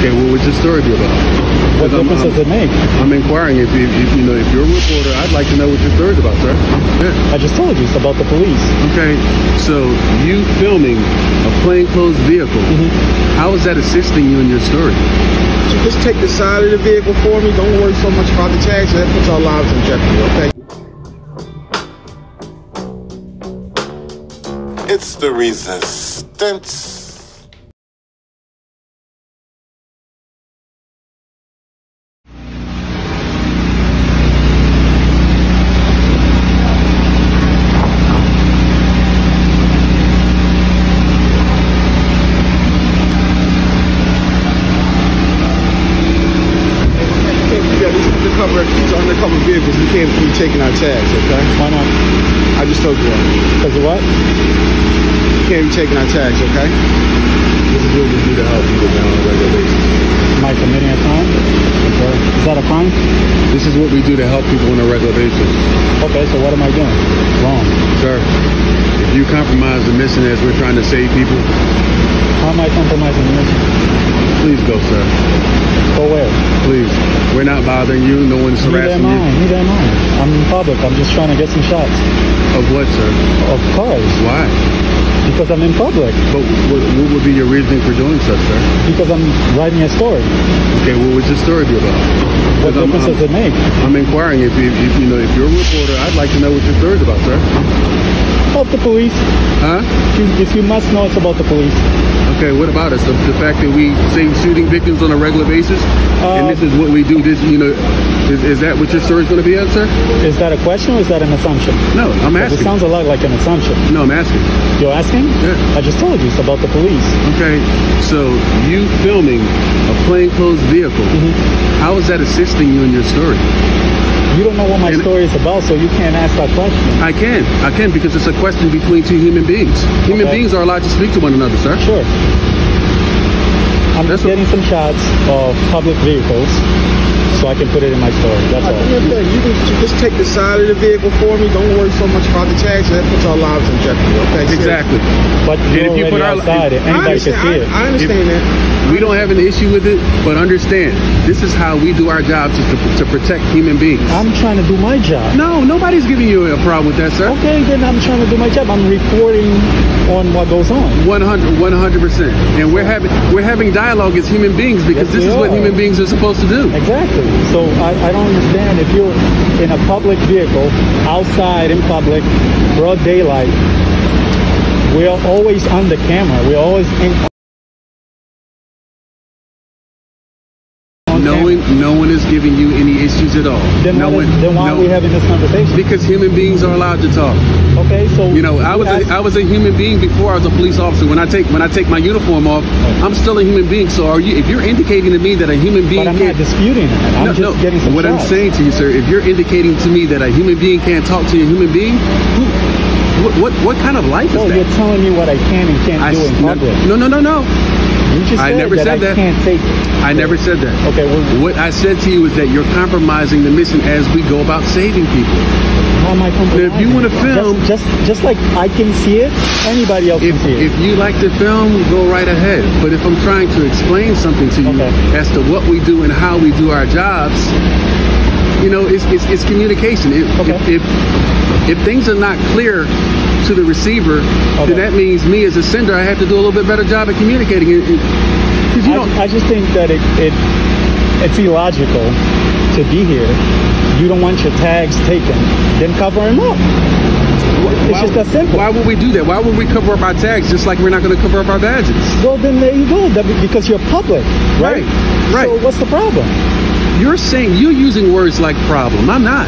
Okay, what would your story be about? What difference does it make? I'm inquiring if you're a reporter. I'd like to know what your story's about, sir. Yeah. I just told you it's about the police. Okay, so you filming a plainclothes vehicle, how is that assisting you in your story? So just take the side of the vehicle for me. Don't worry so much about the tags. That puts our lives in jeopardy, okay? It's the resistance. These undercover vehicles, we can't be taking our tags, okay? Why not? I just told you that. Because of what? We can't be taking our tags, okay? This is what we do to help people down on a regular basis. Am I committing a crime? Okay. Is that a crime? This is what we do to help people on a regular basis. Okay, so what am I doing? Wrong. Sir, if you compromise the mission as we're trying to save people, How am I compromising the mission? please go, sir. Go where? Please. We're not bothering you. No one's harassing you. Neither am I. I'm in public. I'm just trying to get some shots. Of what, sir? Of cars. Why? Because I'm in public. But what would be your reasoning for doing so, sir? Because I'm writing a story. Okay, what would your story be about? What difference does it make? I'm inquiring if you're a reporter. I'd like to know what your story's about, sir. About the police. Huh? If you must know, it's about the police. Okay, what about us? The fact that we save shooting victims on a regular basis, and this is what we do. This, is that what your story's going to be, sir? Is that a question or is that an assumption? No, I'm asking. It sounds a lot like an assumption. No, I'm asking. You're asking? Yeah. I just told you it's about the police. Okay, so you filming a plainclothes vehicle, how is that assisting you in your story? You don't know what my story is about, so you can't ask that question. I can because it's a question between two human beings. Human beings are allowed to speak to one another, sir. Sure. I'm just getting some shots of public vehicles so I can put it in my story. That's all. You can just take the side of the vehicle for me. Don't worry so much about the tags. That puts our lives in jeopardy, okay? Exactly. But you're already outside. Anybody can see it. I understand that. We don't have an issue with it, but understand, this is how we do our jobs, is to protect human beings. I'm trying to do my job. No, nobody's giving you a problem with that, sir. Okay, then I'm trying to do my job. I'm reporting on what goes on. 100%. And we're having dialogue as human beings because this is what human beings are supposed to do. Exactly. So I don't understand if you're in a public vehicle, outside in public, broad daylight, we're always on the camera. We're always in. No one is giving you any issues at all. Then why are we having this conversation? Because human beings are allowed to talk. Okay, so I was a human being before I was a police officer. When I take my uniform off, I'm still a human being. So if you're indicating to me that a human being but I'm not disputing it. I'm just getting some What shots. I'm saying to you, sir, if you're indicating to me that a human being can't talk to a human being, what kind of life is that? You're telling me what I can and can't do in public. No. You just I never said that. Can't take it. I never said that. Okay. Well, what I said to you is that you're compromising the mission as we go about saving people. How am I compromising? If you want to film, just like I can see it, anybody else can see it. If you like to film, go right ahead. But if I'm trying to explain something to you as to what we do and how we do our jobs, it's communication. If things are not clear to the receiver, then that means me as a sender, I have to do a little bit better job at communicating it. I just think that it's illogical to be here. You don't want your tags taken, then cover them up. It's just that simple. Why would we do that? Why would we cover up our tags just like we're not going to cover up our badges? Well, then there you go. Because you're public, right? Right. So what's the problem? You're using words like problem. I'm not.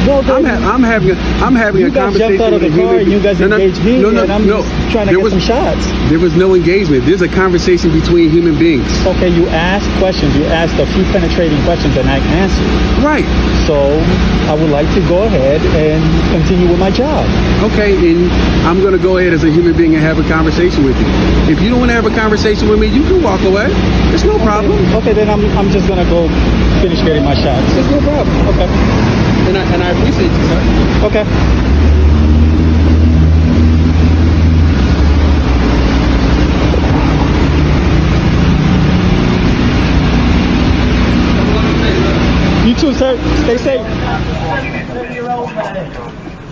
Well, I'm having a conversation. You guys jumped out of the car and you guys engaged me, and I'm just trying to get some shots. There was no engagement. There's a conversation between human beings. Okay, you asked questions. You asked a few penetrating questions, and I answered. Right. So I would like to go ahead and continue with my job. Okay, and I'm going to go ahead as a human being and have a conversation with you. If you don't want to have a conversation with me, you can walk away. There's no problem. Okay, then I'm just going to go finish getting my shots. There's no problem. Okay. And I appreciate you, sir. Okay. sir. Stay safe.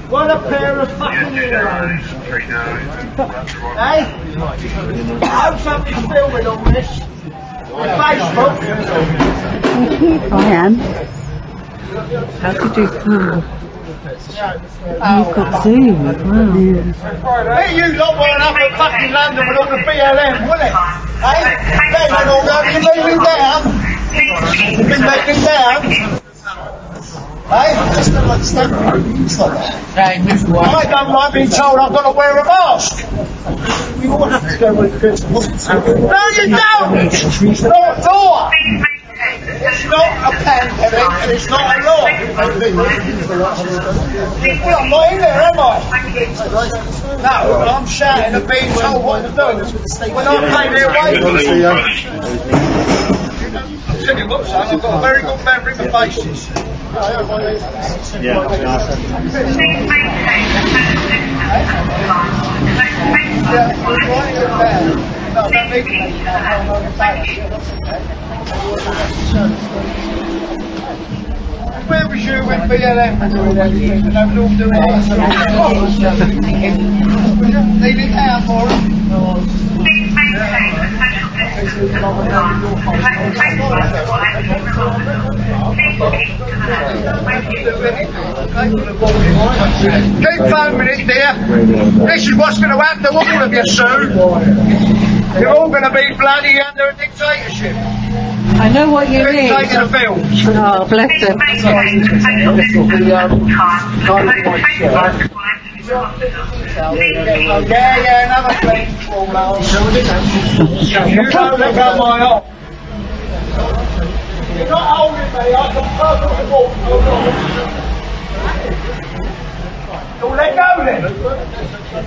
What a pair of fucking heroes. Hey? I hope somebody's filming on this. On Facebook. I am. How could you film? You've got Zoom as well. Hey, you lot weren't up at fucking London with all the BLM, will it? Hey? They went all down. You leave me down? You've been taken down? Hey? I just don't understand. It's like that. I don't like being told I've got to wear a mask. We all have to go with Christmas. No, you don't! It's not a law! It's not a pandemic and it's not a law. Well, I'm not in there, am I? No, I'm shouting and being told what to do. When I play their way. I'll tell you what, son, I've got a very good memory for faces. Where was you when BLM were doing everything and they were all doing it? Leave it out for them. Keep filming it, dear. This is what's going to happen to all of you soon. You're all going to be bloody under a dictatorship. I know what you mean. Taking the films. Oh, bless him. Yeah, another plane fall out. You don't look at my arm. You're not holding me, I can perfectly walk. So let go then.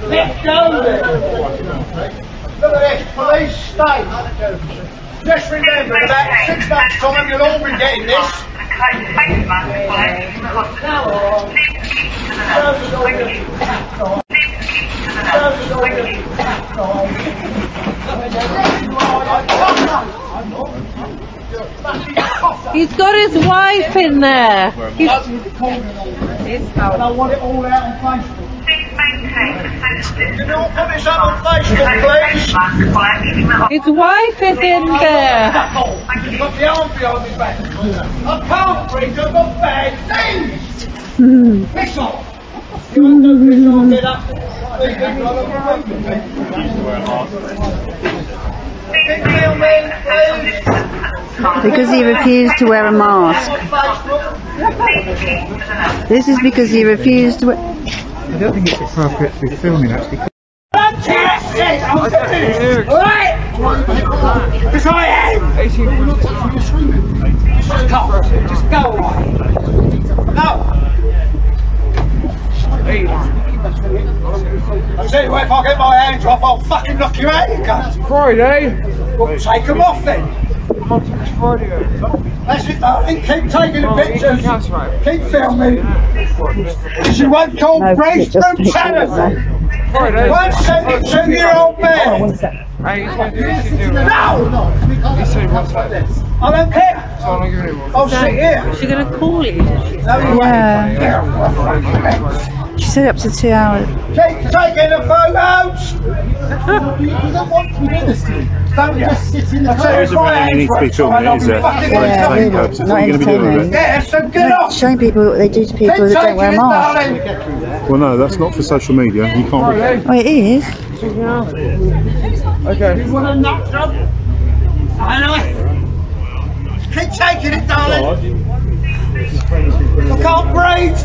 Let go then. Look at this, police state. Just remember, in about 6 months' time, you'll all be getting this. He's got his wife in there. And I want it all out on Facebook. Can you all put this up on Facebook, please? His wife is in there. He's got the arm behind his back. I can't breathe, I've got bad things. Piss off. You won't do this, I'll get up. Because he refused to wear a mask. This is because he refused to wear... I don't think it's appropriate to be filming actually. Alright! Because I am! Just go away. No! I tell you what, if I get my hands off, I'll fucking knock you out, you cunt. Friday? Well, take them off then. That's it, darling. Keep taking the pictures. Keep filming. Because you won't call Grace from Channel. Won't send it to your old man. No! I don't care. I'll sit here. Is she going to call you? Yeah. She said up to 2 hours. Keep taking the photos! You don't want to be innocent. Don't just sit in the car. There isn't really any need to be filming it, is there? For entertainment purposes. What are you going to be doing with it? Yeah, so get off! Showing people what they do to people that don't wear a mask. Well, no, that's not for social media. You can't. Oh, it is. Okay. You want to knock up? I know. Keep taking it, darling. I can't breathe.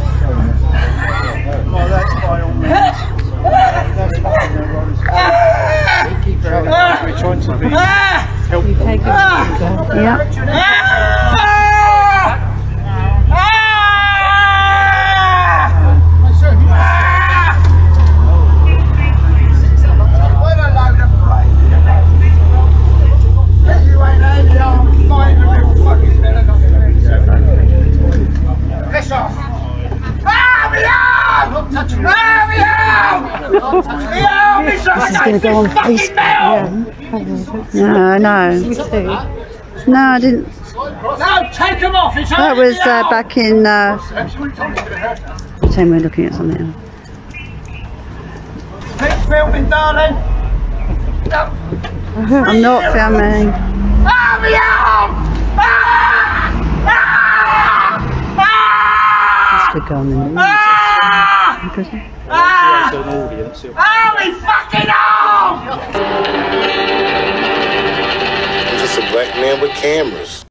Oh, that's fine. That's fine. We're trying to be helpful. Yeah. This is going to go on Facebook. Yeah. No, no. No, I didn't. No, take them off. It's That was back in. Pretend we're looking at something else. Keep filming, darling. I'm not filming. Ah, me arm! This could go on the news. In prison. Me fucking arm! I'm just a black man with cameras.